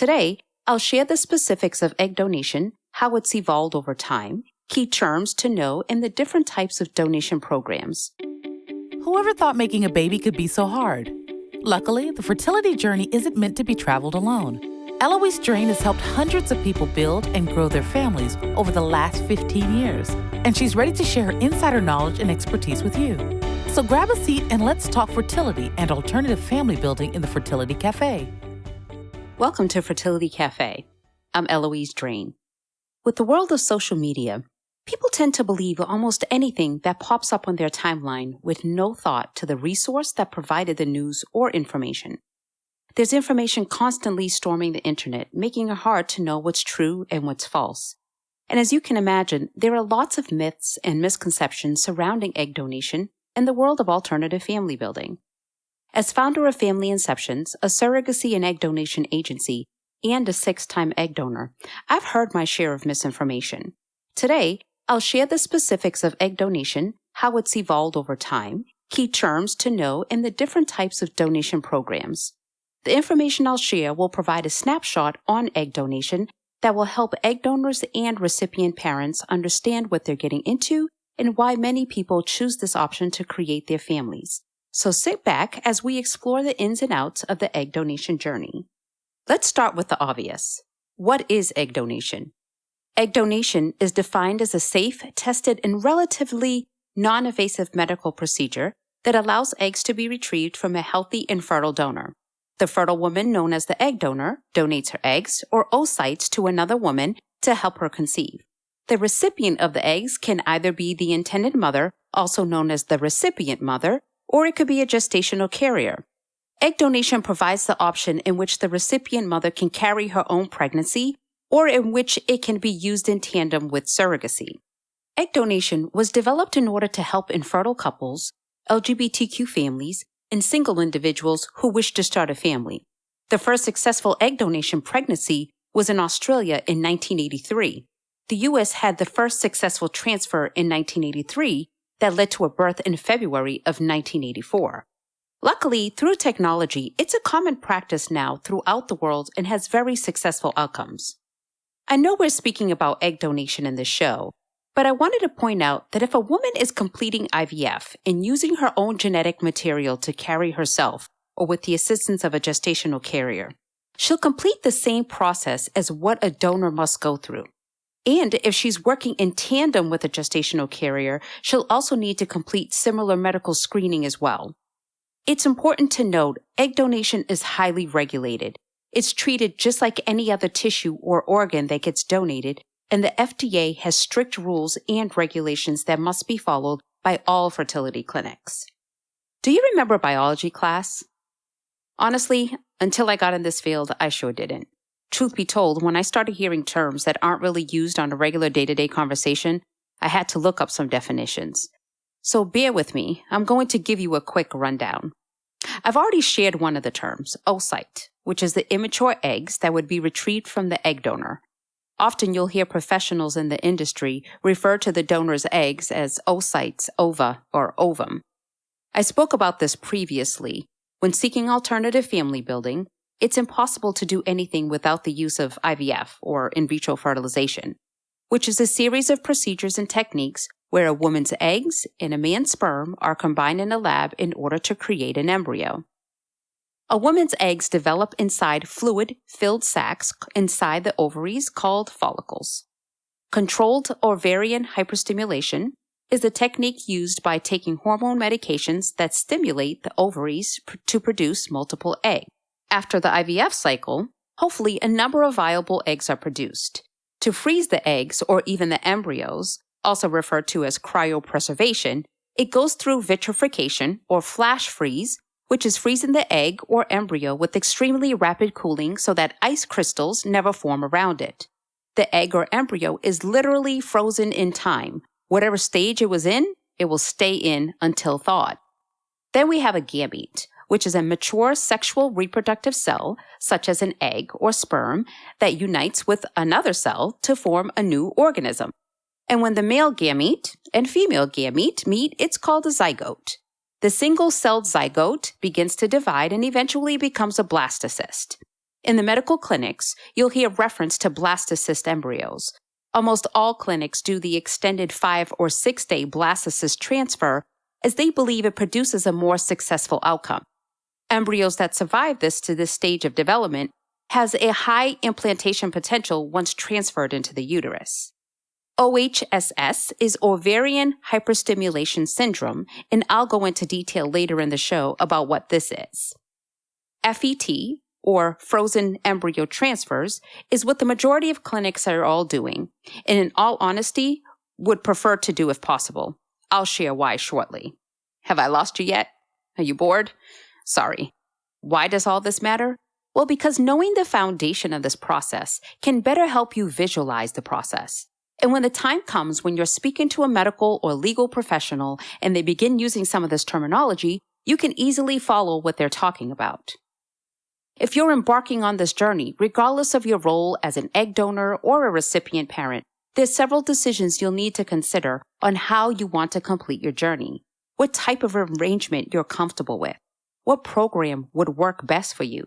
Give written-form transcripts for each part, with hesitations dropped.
Today, I'll share the specifics of egg donation, how it's evolved over time, key terms to know, and the different types of donation programs. Whoever thought making a baby could be so hard? Luckily, the fertility journey isn't meant to be traveled alone. Eloise Drain has helped hundreds of people build and grow their families over the last 15 years, and she's ready to share her insider knowledge and expertise with you. So grab a seat and let's talk fertility and alternative family building in the Fertility Café. Welcome to Fertility Café. I'm Eloise Drain. With the world of social media, people tend to believe almost anything that pops up on their timeline with no thought to the resource that provided the news or information. There's information constantly storming the internet, making it hard to know what's true and what's false. And as you can imagine, there are lots of myths and misconceptions surrounding egg donation in the world of alternative family building. As founder of Family Inceptions, a surrogacy and egg donation agency, and a 6-time egg donor, I've heard my share of misinformation. Today, I'll share the specifics of egg donation, how it's evolved over time, key terms to know, and the different types of donation programs. The information I'll share will provide a snapshot on egg donation that will help egg donors and recipient parents understand what they're getting into and why many people choose this option to create their families. So sit back as we explore the ins and outs of the egg donation journey. Let's start with the obvious. What is egg donation? Egg donation is defined as a safe, tested, and relatively non-invasive medical procedure that allows eggs to be retrieved from a healthy and fertile donor. The fertile woman, known as the egg donor, donates her eggs or oocytes to another woman to help her conceive. The recipient of the eggs can either be the intended mother, also known as the recipient mother, or it could be a gestational carrier. Egg donation provides the option in which the recipient mother can carry her own pregnancy, or in which it can be used in tandem with surrogacy. Egg donation was developed in order to help infertile couples, LGBTQ families, and single individuals who wish to start a family. The first successful egg donation pregnancy was in Australia in 1983. The U.S. had the first successful transfer in 1983 that led to a birth in February of 1984. Luckily, through technology, it's a common practice now throughout the world and has very successful outcomes. I know we're speaking about egg donation in this show, but I wanted to point out that if a woman is completing IVF and using her own genetic material to carry herself, or with the assistance of a gestational carrier, she'll complete the same process as what a donor must go through. And if she's working in tandem with a gestational carrier, she'll also need to complete similar medical screening as well. It's important to note egg donation is highly regulated. It's treated just like any other tissue or organ that gets donated, and the FDA has strict rules and regulations that must be followed by all fertility clinics. Do you remember biology class? Honestly, until I got in this field, I sure didn't. Truth be told, when I started hearing terms that aren't really used on a regular day-to-day conversation, I had to look up some definitions. So bear with me, I'm going to give you a quick rundown. I've already shared one of the terms, oocyte, which is the immature eggs that would be retrieved from the egg donor. Often you'll hear professionals in the industry refer to the donor's eggs as oocytes, ova, or ovum. I spoke about this previously. When seeking alternative family building, it's impossible to do anything without the use of IVF, or in vitro fertilization, which is a series of procedures and techniques where a woman's eggs and a man's sperm are combined in a lab in order to create an embryo. A woman's eggs develop inside fluid-filled sacs inside the ovaries called follicles. Controlled ovarian hyperstimulation is a technique used by taking hormone medications that stimulate the ovaries to produce multiple eggs. After the IVF cycle, hopefully a number of viable eggs are produced. To freeze the eggs or even the embryos, also referred to as cryopreservation, it goes through vitrification or flash freeze, which is freezing the egg or embryo with extremely rapid cooling so that ice crystals never form around it. The egg or embryo is literally frozen in time. Whatever stage it was in, it will stay in until thawed. Then we have a gamete, which is a mature sexual reproductive cell, such as an egg or sperm, that unites with another cell to form a new organism. And when the male gamete and female gamete meet, it's called a zygote. The single-celled zygote begins to divide and eventually becomes a blastocyst. In the medical clinics, you'll hear reference to blastocyst embryos. Almost all clinics do the extended 5 or 6 day blastocyst transfer as they believe it produces a more successful outcome. Embryos that survive this to this stage of development has a high implantation potential once transferred into the uterus. OHSS is ovarian hyperstimulation syndrome, and I'll go into detail later in the show about what this is. FET, or frozen embryo transfers, is what the majority of clinics are all doing, and in all honesty, would prefer to do if possible. I'll share why shortly. Have I lost you yet? Are you bored? Sorry. Why does all this matter? Well, because knowing the foundation of this process can better help you visualize the process. And when the time comes when you're speaking to a medical or legal professional and they begin using some of this terminology, you can easily follow what they're talking about. If you're embarking on this journey, regardless of your role as an egg donor or a recipient parent, there's several decisions you'll need to consider on how you want to complete your journey, what type of arrangement you're comfortable with, what program would work best for you.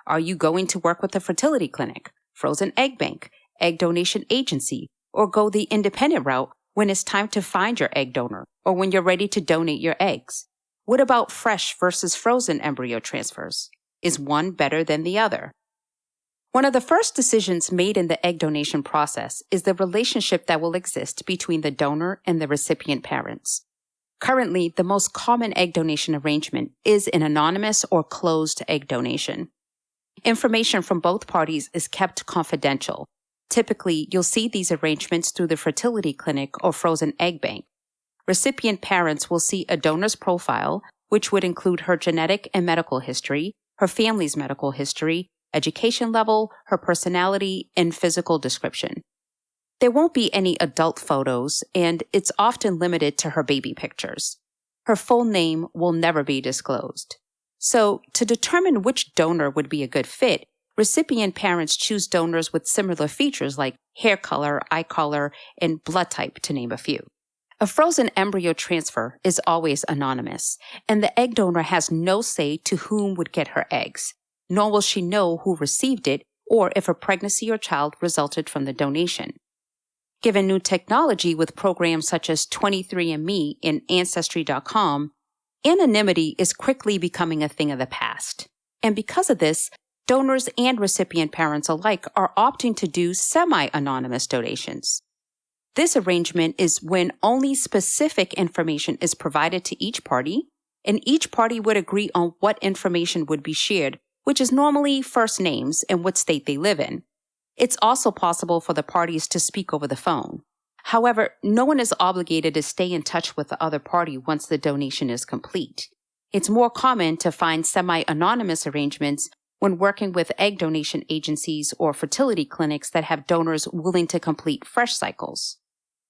Are you going to work with a fertility clinic, frozen egg bank, egg donation agency, or go the independent route when it's time to find your egg donor or when you're ready to donate your eggs? What about fresh versus frozen embryo transfers? Is one better than the other? One of the first decisions made in the egg donation process is the relationship that will exist between the donor and the recipient parents. Currently, the most common egg donation arrangement is an anonymous or closed egg donation. Information from both parties is kept confidential. Typically, you'll see these arrangements through the fertility clinic or frozen egg bank. Recipient parents will see a donor's profile, which would include her genetic and medical history, her family's medical history, education level, her personality, and physical description. There won't be any adult photos, and it's often limited to her baby pictures. Her full name will never be disclosed. So, to determine which donor would be a good fit, recipient parents choose donors with similar features like hair color, eye color, and blood type, to name a few. A frozen embryo transfer is always anonymous, and the egg donor has no say to whom would get her eggs, nor will she know who received it or if a pregnancy or child resulted from the donation. Given new technology with programs such as 23andMe and Ancestry.com, anonymity is quickly becoming a thing of the past. And because of this, donors and recipient parents alike are opting to do semi-anonymous donations. This arrangement is when only specific information is provided to each party, and each party would agree on what information would be shared, which is normally first names and what state they live in. It's also possible for the parties to speak over the phone. However, no one is obligated to stay in touch with the other party once the donation is complete. It's more common to find semi-anonymous arrangements when working with egg donation agencies or fertility clinics that have donors willing to complete fresh cycles.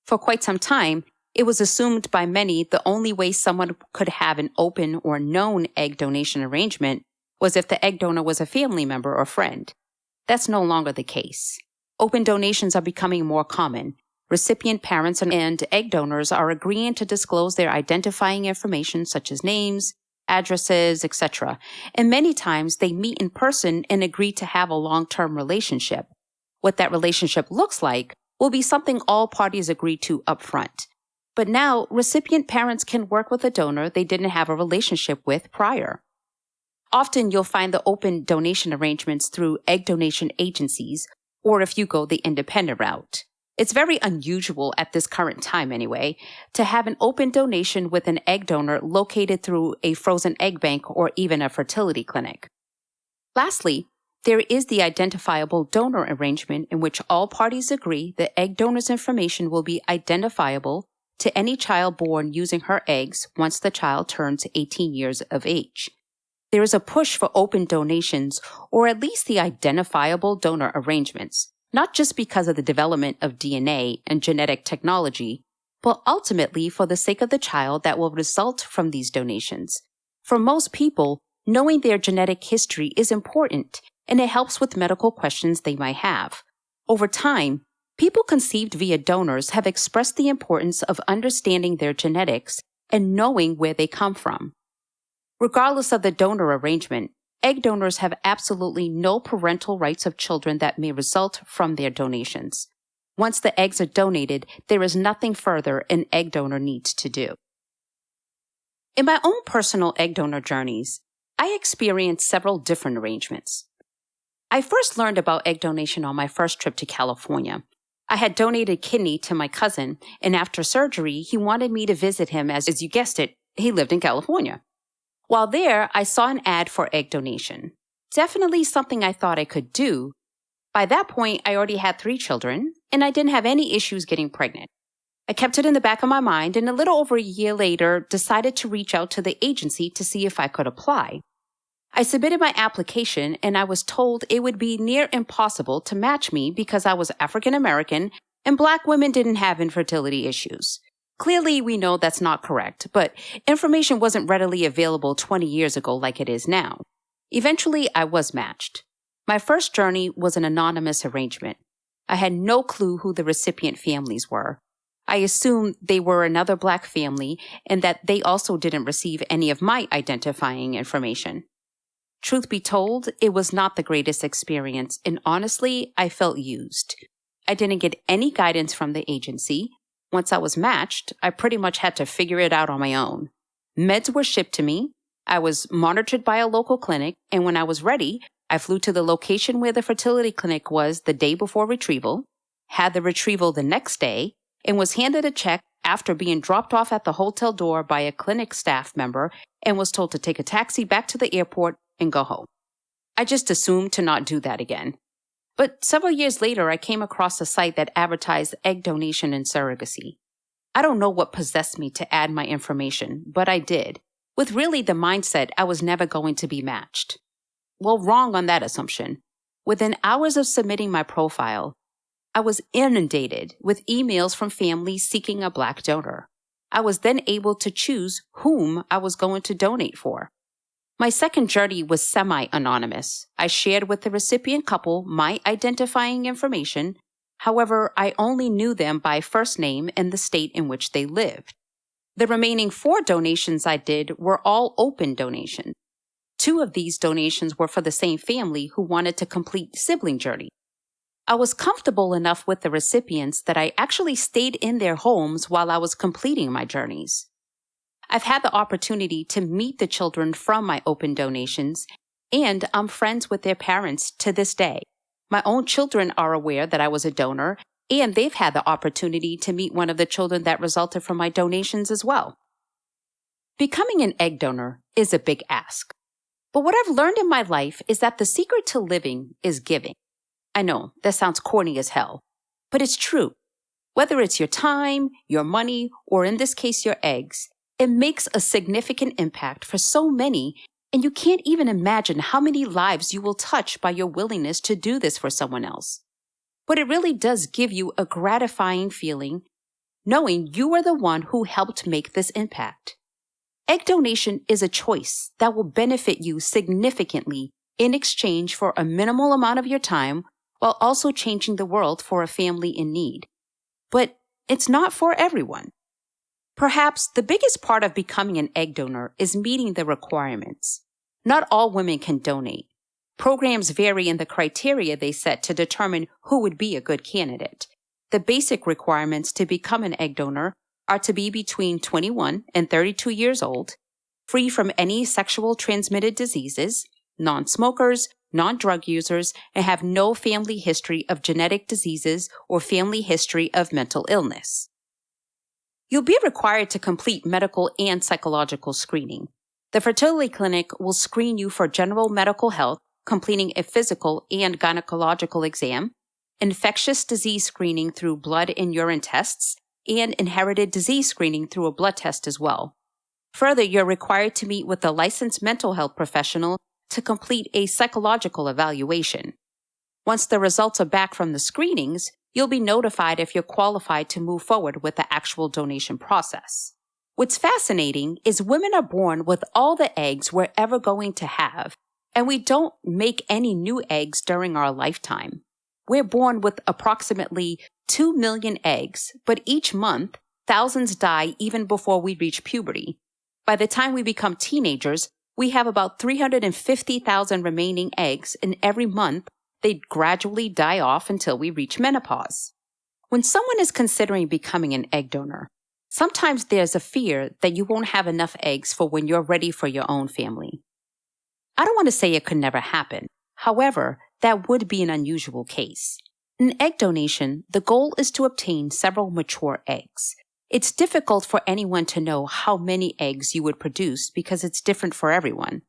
For quite some time, it was assumed by many the only way someone could have an open or known egg donation arrangement was if the egg donor was a family member or friend. That's no longer the case. Open donations are becoming more common. Recipient parents and egg donors are agreeing to disclose their identifying information such as names, addresses, etc. And many times they meet in person and agree to have a long-term relationship. What that relationship looks like will be something all parties agree to upfront. But now, recipient parents can work with a donor they didn't have a relationship with prior. Often you'll find the open donation arrangements through egg donation agencies, or if you go the independent route. It's very unusual at this current time anyway, to have an open donation with an egg donor located through a frozen egg bank or even a fertility clinic. Lastly, there is the identifiable donor arrangement in which all parties agree the egg donor's information will be identifiable to any child born using her eggs once the child turns 18 years of age. There is a push for open donations, or at least the identifiable donor arrangements, not just because of the development of DNA and genetic technology, but ultimately for the sake of the child that will result from these donations. For most people, knowing their genetic history is important, and it helps with medical questions they might have. Over time, people conceived via donors have expressed the importance of understanding their genetics and knowing where they come from. Regardless of the donor arrangement, egg donors have absolutely no parental rights of children that may result from their donations. Once the eggs are donated, there is nothing further an egg donor needs to do. In my own personal egg donor journeys, I experienced several different arrangements. I first learned about egg donation on my first trip to California. I had donated kidney to my cousin, and after surgery, he wanted me to visit him as you guessed it, he lived in California. While there, I saw an ad for egg donation. Definitely something I thought I could do. By that point, I already had 3 children, and I didn't have any issues getting pregnant. I kept it in the back of my mind, and a little over a year later, decided to reach out to the agency to see if I could apply. I submitted my application, and I was told it would be near impossible to match me because I was African American and Black women didn't have infertility issues. Clearly, we know that's not correct, but information wasn't readily available 20 years ago like it is now. Eventually, I was matched. My first journey was an anonymous arrangement. I had no clue who the recipient families were. I assumed they were another Black family and that they also didn't receive any of my identifying information. Truth be told, it was not the greatest experience, and honestly, I felt used. I didn't get any guidance from the agency. Once I was matched, I pretty much had to figure it out on my own. Meds were shipped to me. I was monitored by a local clinic, and when I was ready, I flew to the location where the fertility clinic was the day before retrieval, had the retrieval the next day, and was handed a check after being dropped off at the hotel door by a clinic staff member and was told to take a taxi back to the airport and go home. I just assumed to not do that again. But several years later, I came across a site that advertised egg donation and surrogacy. I don't know what possessed me to add my information, but I did, with really the mindset I was never going to be matched. Well, wrong on that assumption. Within hours of submitting my profile, I was inundated with emails from families seeking a Black donor. I was then able to choose whom I was going to donate for. My second journey was semi-anonymous. I shared with the recipient couple my identifying information. However, I only knew them by first name and the state in which they lived. The remaining 4 donations I did were all open donations. 2 of these donations were for the same family who wanted to complete sibling journey. I was comfortable enough with the recipients that I actually stayed in their homes while I was completing my journeys. I've had the opportunity to meet the children from my open donations, and I'm friends with their parents to this day. My own children are aware that I was a donor, and they've had the opportunity to meet one of the children that resulted from my donations as well. Becoming an egg donor is a big ask. But what I've learned in my life is that the secret to living is giving. I know, that sounds corny as hell, but it's true. Whether it's your time, your money, or in this case, your eggs, it makes a significant impact for so many, and you can't even imagine how many lives you will touch by your willingness to do this for someone else. But it really does give you a gratifying feeling knowing you are the one who helped make this impact. Egg donation is a choice that will benefit you significantly in exchange for a minimal amount of your time while also changing the world for a family in need. But it's not for everyone. Perhaps the biggest part of becoming an egg donor is meeting the requirements. Not all women can donate. Programs vary in the criteria they set to determine who would be a good candidate. The basic requirements to become an egg donor are to be between 21 and 32 years old, free from any sexual transmitted diseases, non-smokers, non-drug users, and have no family history of genetic diseases or family history of mental illness. You'll be required to complete medical and psychological screening. The fertility clinic will screen you for general medical health, completing a physical and gynecological exam, infectious disease screening through blood and urine tests, and inherited disease screening through a blood test as well. Further, you're required to meet with a licensed mental health professional to complete a psychological evaluation. Once the results are back from the screenings, you'll be notified if you're qualified to move forward with the actual donation process. What's fascinating is women are born with all the eggs we're ever going to have, and we don't make any new eggs during our lifetime. We're born with approximately 2 million eggs, but each month, thousands die even before we reach puberty. By the time we become teenagers, We have about 350,000 remaining eggs, and every month they gradually die off until we reach menopause. When someone is considering becoming an egg donor, sometimes there's a fear that you won't have enough eggs for when you're ready for your own family. I don't want to say it could never happen. However, that would be an unusual case. In egg donation, the goal is to obtain several mature eggs. It's difficult for anyone to know how many eggs you would produce because it's different for everyone.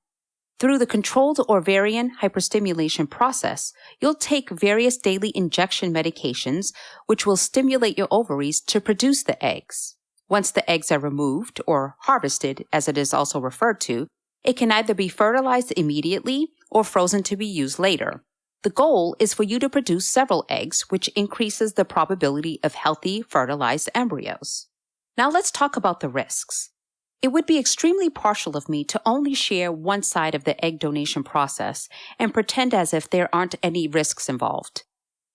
Through the controlled ovarian hyperstimulation process, you'll take various daily injection medications which will stimulate your ovaries to produce the eggs. Once the eggs are removed, or harvested as it is also referred to, it can either be fertilized immediately or frozen to be used later. The goal is for you to produce several eggs, which increases the probability of healthy, fertilized embryos. Now let's talk about the risks. It would be extremely partial of me to only share one side of the egg donation process and pretend as if there aren't any risks involved.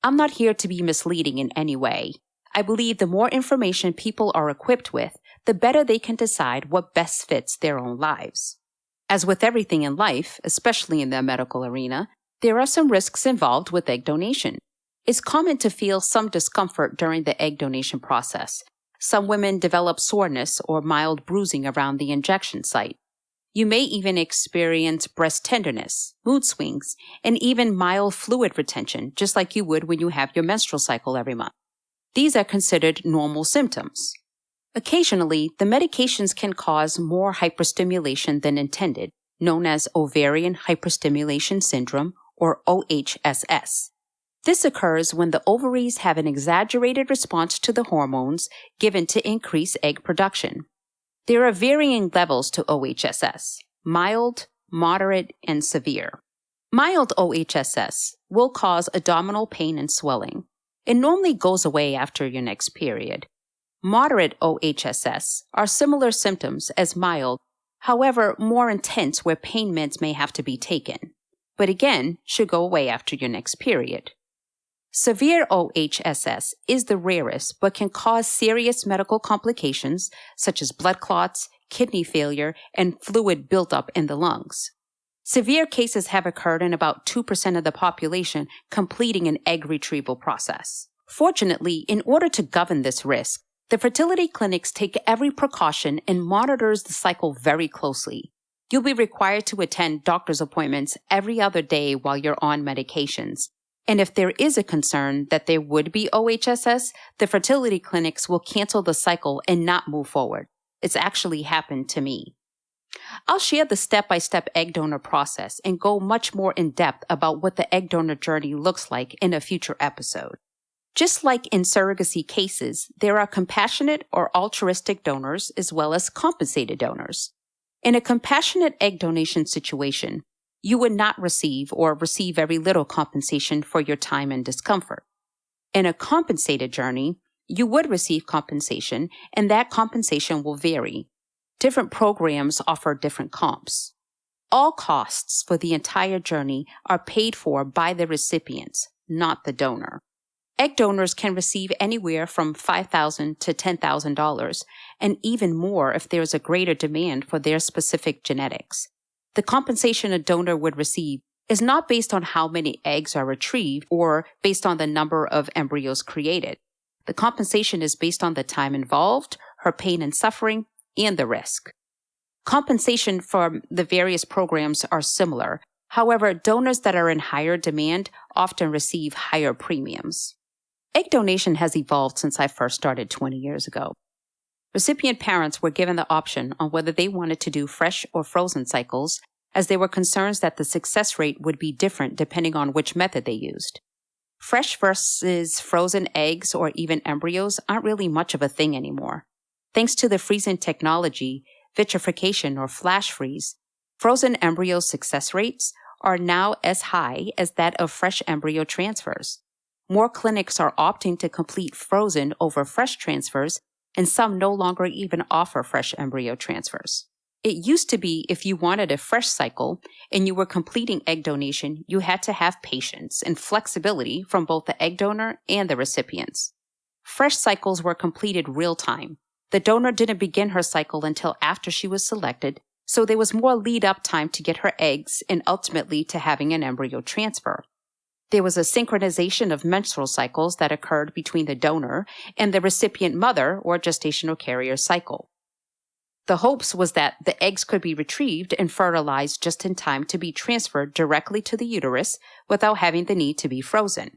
I'm not here to be misleading in any way. I believe the more information people are equipped with, the better they can decide what best fits their own lives. As with everything in life, especially in the medical arena, there are some risks involved with egg donation. It's common to feel some discomfort during the egg donation process. Some women develop soreness or mild bruising around the injection site. You may even experience breast tenderness, mood swings, and even mild fluid retention, just like you would when you have your menstrual cycle every month. These are considered normal symptoms. Occasionally, the medications can cause more hyperstimulation than intended, known as ovarian hyperstimulation syndrome, or OHSS. This occurs when the ovaries have an exaggerated response to the hormones given to increase egg production. There are varying levels to OHSS: mild, moderate, and severe. Mild OHSS will cause abdominal pain and swelling. It normally goes away after your next period. Moderate OHSS are similar symptoms as mild, however more intense, where pain meds may have to be taken, but again should go away after your next period. Severe OHSS is the rarest but can cause serious medical complications such as blood clots, kidney failure, and fluid buildup in the lungs. Severe cases have occurred in about 2% of the population completing an egg retrieval process. Fortunately, in order to govern this risk, the fertility clinics take every precaution and monitors the cycle very closely. You'll be required to attend doctor's appointments every other day while you're on medications. And if there is a concern that there would be OHSS, the fertility clinics will cancel the cycle and not move forward. It's actually happened to me. I'll share the step-by-step egg donor process and go much more in depth about what the egg donor journey looks like in a future episode. Just like in surrogacy cases, there are compassionate or altruistic donors as well as compensated donors. In a compassionate egg donation situation, you would not receive or receive very little compensation for your time and discomfort. In a compensated journey, you would receive compensation, and that compensation will vary. Different programs offer different comps. All costs for the entire journey are paid for by the recipients, not the donor. Egg donors can receive anywhere from $5,000 to $10,000, and even more if there is a greater demand for their specific genetics. The compensation a donor would receive is not based on how many eggs are retrieved or based on the number of embryos created. The compensation is based on the time involved, her pain and suffering, and the risk. Compensation from the various programs are similar. However, donors that are in higher demand often receive higher premiums. Egg donation has evolved since I first started 20 years ago. Recipient parents were given the option on whether they wanted to do fresh or frozen cycles, as there were concerns that the success rate would be different depending on which method they used. Fresh versus frozen eggs or even embryos aren't really much of a thing anymore. Thanks to the freezing technology, vitrification or flash freeze, frozen embryo success rates are now as high as that of fresh embryo transfers. More clinics are opting to complete frozen over fresh transfers, and some no longer even offer fresh embryo transfers. It used to be if you wanted a fresh cycle and you were completing egg donation, you had to have patience and flexibility from both the egg donor and the recipients. Fresh cycles were completed real time. The donor didn't begin her cycle until after she was selected, So there was more lead-up time to get her eggs and ultimately to having an embryo transfer. There was a synchronization of menstrual cycles that occurred between the donor and the recipient mother or gestational carrier cycle. The hopes was that the eggs could be retrieved and fertilized just in time to be transferred directly to the uterus without having the need to be frozen.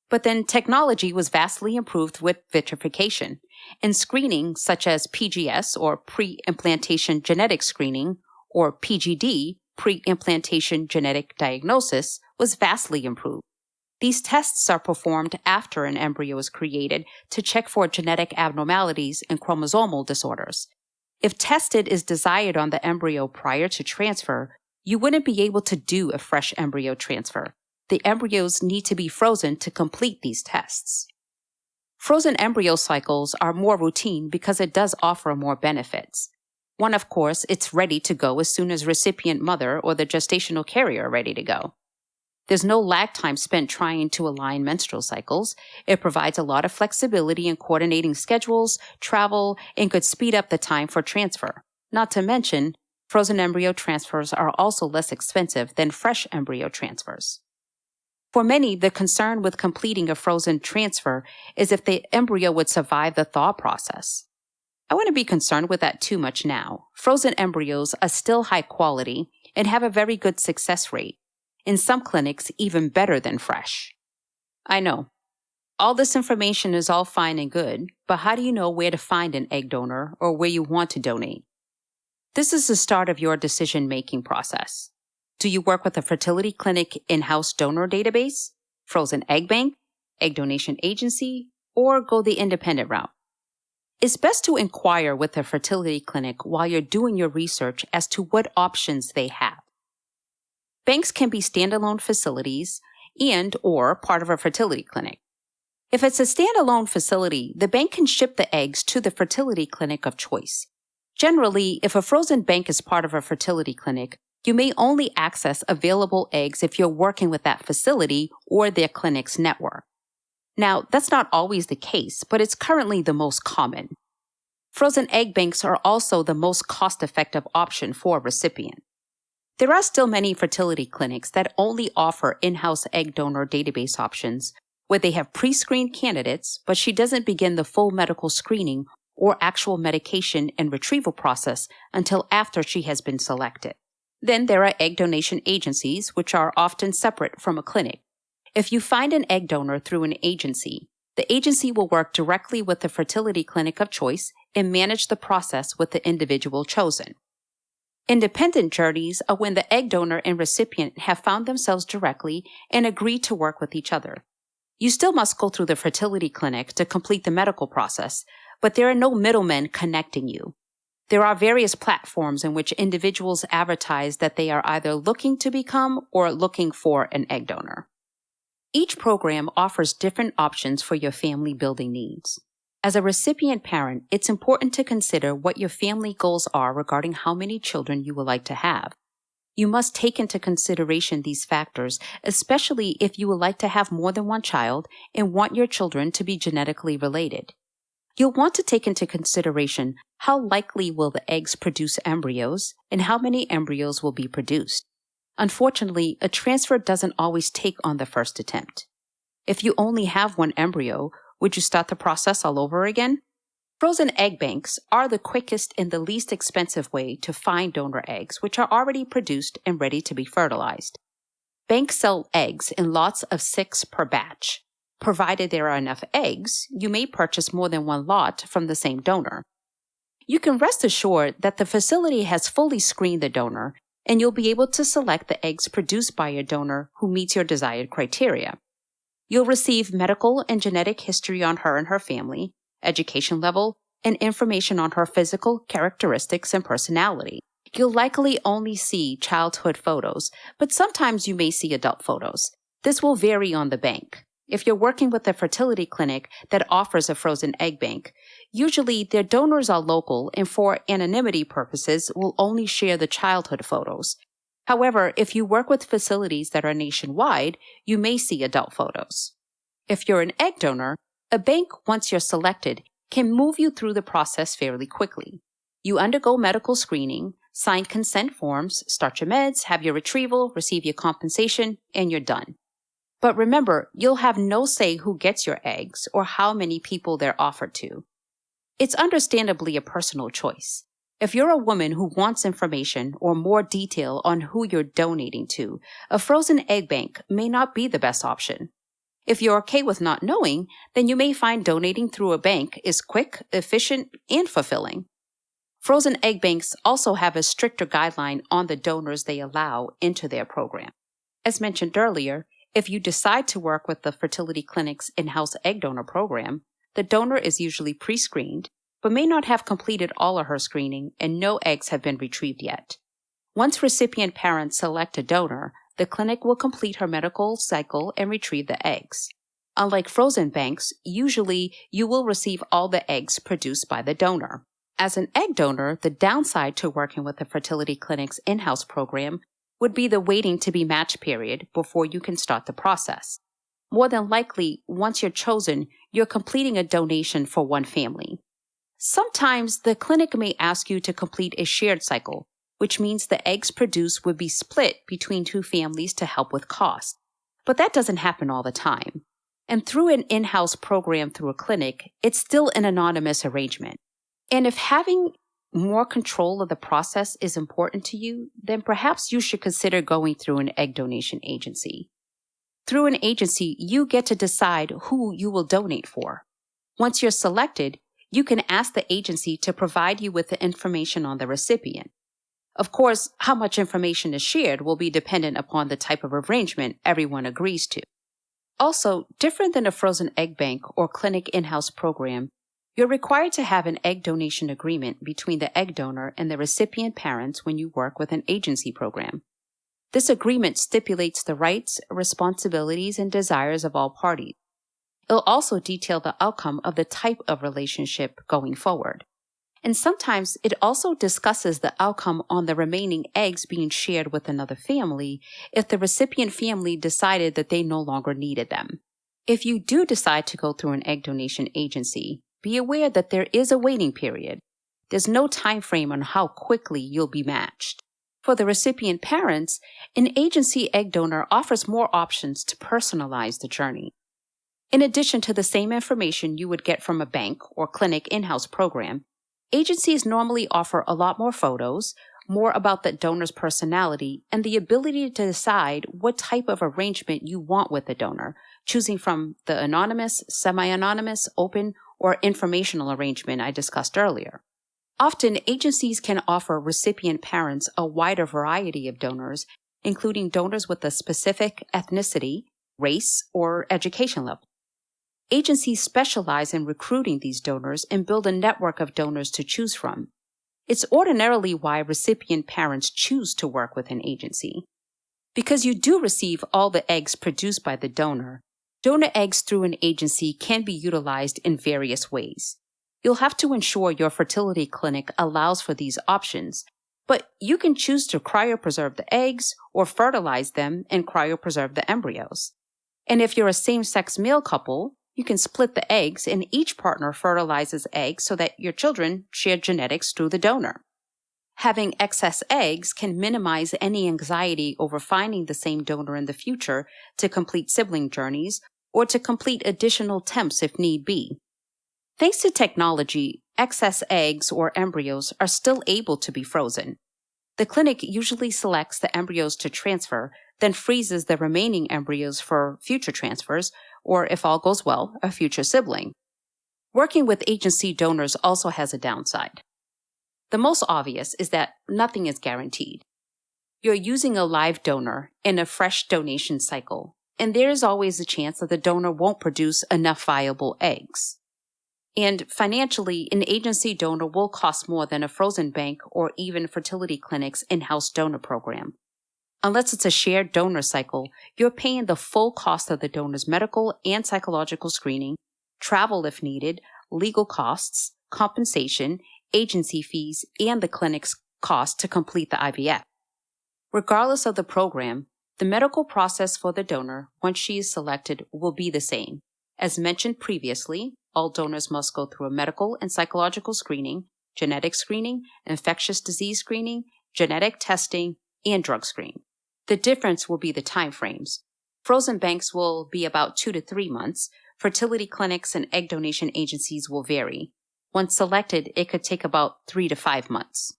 But then technology was vastly improved with vitrification, and screening such as PGS or pre-implantation genetic screening or PGD, pre-implantation genetic diagnosis, was vastly improved. These tests are performed after an embryo is created to check for genetic abnormalities and chromosomal disorders. If tested is desired on the embryo prior to transfer, you wouldn't be able to do a fresh embryo transfer. The embryos need to be frozen to complete these tests. Frozen embryo cycles are more routine because it does offer more benefits. One, of course, it's ready to go as soon as recipient mother or the gestational carrier are ready to go. There's no lag time spent trying to align menstrual cycles. It provides a lot of flexibility in coordinating schedules, travel, and could speed up the time for transfer. Not to mention, frozen embryo transfers are also less expensive than fresh embryo transfers. For many, the concern with completing a frozen transfer is if the embryo would survive the thaw process. I wouldn't be concerned with that too much now. Frozen embryos are still high quality and have a very good success rate. In some clinics, even better than fresh. I know. All this information is all fine and good, but how do you know where to find an egg donor or where you want to donate? This is the start of your decision-making process. Do you work with a fertility clinic in-house donor database, frozen egg bank, egg donation agency, or go the independent route? It's best to inquire with a fertility clinic while you're doing your research as to what options they have. Banks can be standalone facilities and/or part of a fertility clinic. If it's a standalone facility, the bank can ship the eggs to the fertility clinic of choice. Generally, if a frozen bank is part of a fertility clinic, you may only access available eggs if you're working with that facility or their clinic's network. Now, that's not always the case, but it's currently the most common. Frozen egg banks are also the most cost-effective option for a recipient. There are still many fertility clinics that only offer in-house egg donor database options where they have pre-screened candidates, but she doesn't begin the full medical screening or actual medication and retrieval process until after she has been selected. Then there are egg donation agencies, which are often separate from a clinic. If you find an egg donor through an agency, the agency will work directly with the fertility clinic of choice and manage the process with the individual chosen. Independent journeys are when the egg donor and recipient have found themselves directly and agree to work with each other. You still must go through the fertility clinic to complete the medical process, but there are no middlemen connecting you. There are various platforms in which individuals advertise that they are either looking to become or looking for an egg donor. Each program offers different options for your family building needs. As a recipient parent, it's important to consider what your family goals are regarding how many children you would like to have. You must take into consideration these factors, especially if you would like to have more than one child and want your children to be genetically related. You'll want to take into consideration how likely will the eggs produce embryos and how many embryos will be produced. Unfortunately, a transfer doesn't always take on the first attempt. If you only have one embryo, would you start the process all over again? Frozen egg banks are the quickest and the least expensive way to find donor eggs, which are already produced and ready to be fertilized. Banks sell eggs in lots of 6 per batch. Provided there are enough eggs, you may purchase more than one lot from the same donor. You can rest assured that the facility has fully screened the donor, and you'll be able to select the eggs produced by your donor who meets your desired criteria. You'll receive medical and genetic history on her and her family, education level, and information on her physical characteristics and personality. You'll likely only see childhood photos, but sometimes you may see adult photos. This will vary on the bank. If you're working with a fertility clinic that offers a frozen egg bank, usually their donors are local and for anonymity purposes will only share the childhood photos. However, if you work with facilities that are nationwide, you may see adult photos. If you're an egg donor, a bank, once you're selected, can move you through the process fairly quickly. You undergo medical screening, sign consent forms, start your meds, have your retrieval, receive your compensation, and you're done. But remember, you'll have no say who gets your eggs or how many people they're offered to. It's understandably a personal choice. If you're a woman who wants information or more detail on who you're donating to, a frozen egg bank may not be the best option. If you're okay with not knowing, then you may find donating through a bank is quick, efficient, and fulfilling. Frozen egg banks also have a stricter guideline on the donors they allow into their program. As mentioned earlier, if you decide to work with the fertility clinic's in-house egg donor program, the donor is usually pre-screened, but may not have completed all of her screening and no eggs have been retrieved yet. Once recipient parents select a donor, the clinic will complete her medical cycle and retrieve the eggs. Unlike frozen banks, usually you will receive all the eggs produced by the donor. As an egg donor, the downside to working with the fertility clinic's in-house program would be the waiting to be matched period before you can start the process. More than likely, once you're chosen, you're completing a donation for one family. Sometimes the clinic may ask you to complete a shared cycle, which means the eggs produced would be split between two families to help with cost. But that doesn't happen all the time. And through an in-house program through a clinic, it's still an anonymous arrangement. And if having more control of the process is important to you, then perhaps you should consider going through an egg donation agency. Through an agency, you get to decide who you will donate for. Once you're selected, you can ask the agency to provide you with the information on the recipient. Of course, how much information is shared will be dependent upon the type of arrangement everyone agrees to. Also, different than a frozen egg bank or clinic in-house program, you're required to have an egg donation agreement between the egg donor and the recipient parents when you work with an agency program. This agreement stipulates the rights, responsibilities, and desires of all parties. It'll also detail the outcome of the type of relationship going forward. And sometimes it also discusses the outcome on the remaining eggs being shared with another family if the recipient family decided that they no longer needed them. If you do decide to go through an egg donation agency, be aware that there is a waiting period. There's no time frame on how quickly you'll be matched. For the recipient parents, an agency egg donor offers more options to personalize the journey. In addition to the same information you would get from a bank or clinic in-house program, agencies normally offer a lot more photos, more about the donor's personality, and the ability to decide what type of arrangement you want with the donor, choosing from the anonymous, semi-anonymous, open, or informational arrangement I discussed earlier. Often, agencies can offer recipient parents a wider variety of donors, including donors with a specific ethnicity, race, or education level. Agencies specialize in recruiting these donors and build a network of donors to choose from. It's ordinarily why recipient parents choose to work with an agency. Because you do receive all the eggs produced by the donor eggs through an agency can be utilized in various ways. You'll have to ensure your fertility clinic allows for these options, but you can choose to cryopreserve the eggs or fertilize them and cryopreserve the embryos. And if you're a same-sex male couple, you can split the eggs and each partner fertilizes eggs so that your children share genetics through the donor. Having excess eggs can minimize any anxiety over finding the same donor in the future to complete sibling journeys or to complete additional attempts if need be. Thanks to technology, excess eggs or embryos are still able to be frozen. The clinic usually selects the embryos to transfer, then freezes the remaining embryos for future transfers, or if all goes well, a future sibling. Working with agency donors also has a downside. The most obvious is that nothing is guaranteed. You're using a live donor in a fresh donation cycle, and there is always a chance that the donor won't produce enough viable eggs. And financially, an agency donor will cost more than a frozen bank or even fertility clinic's in-house donor program. Unless it's a shared donor cycle, you're paying the full cost of the donor's medical and psychological screening, travel if needed, legal costs, compensation, agency fees, and the clinic's cost to complete the IVF. Regardless of the program, the medical process for the donor, once she is selected, will be the same. As mentioned previously, all donors must go through a medical and psychological screening, genetic screening, infectious disease screening, genetic testing, and drug screen. The difference will be the timeframes. Frozen banks will be about 2 to 3 months. Fertility clinics and egg donation agencies will vary. Once selected, it could take about 3 to 5 months.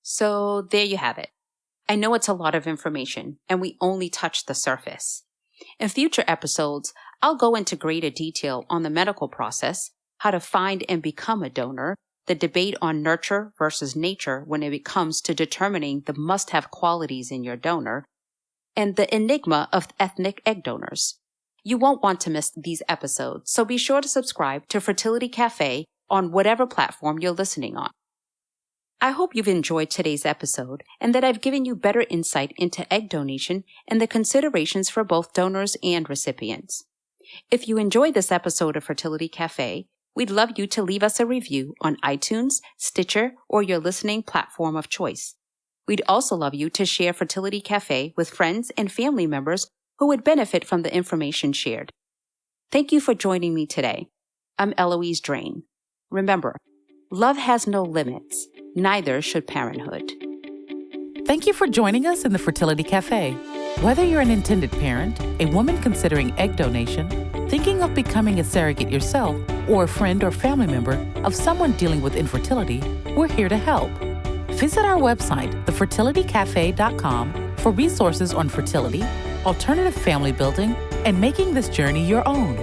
So there you have it. I know it's a lot of information, and we only touched the surface. In future episodes, I'll go into greater detail on the medical process, how to find and become a donor, the debate on nurture versus nature when it comes to determining the must-have qualities in your donor, and the enigma of ethnic egg donors. You won't want to miss these episodes, so be sure to subscribe to Fertility Café on whatever platform you're listening on. I hope you've enjoyed today's episode and that I've given you better insight into egg donation and the considerations for both donors and recipients. If you enjoyed this episode of Fertility Café, we'd love you to leave us a review on iTunes, Stitcher, or your listening platform of choice. We'd also love you to share Fertility Café with friends and family members who would benefit from the information shared. Thank you for joining me today. I'm Eloise Drain. Remember, love has no limits. Neither should parenthood. Thank you for joining us in the Fertility Café. Whether you're an intended parent, a woman considering egg donation, thinking of becoming a surrogate yourself, or a friend or family member of someone dealing with infertility, we're here to help. Visit our website, thefertilitycafe.com, for resources on fertility, alternative family building, and making this journey your own.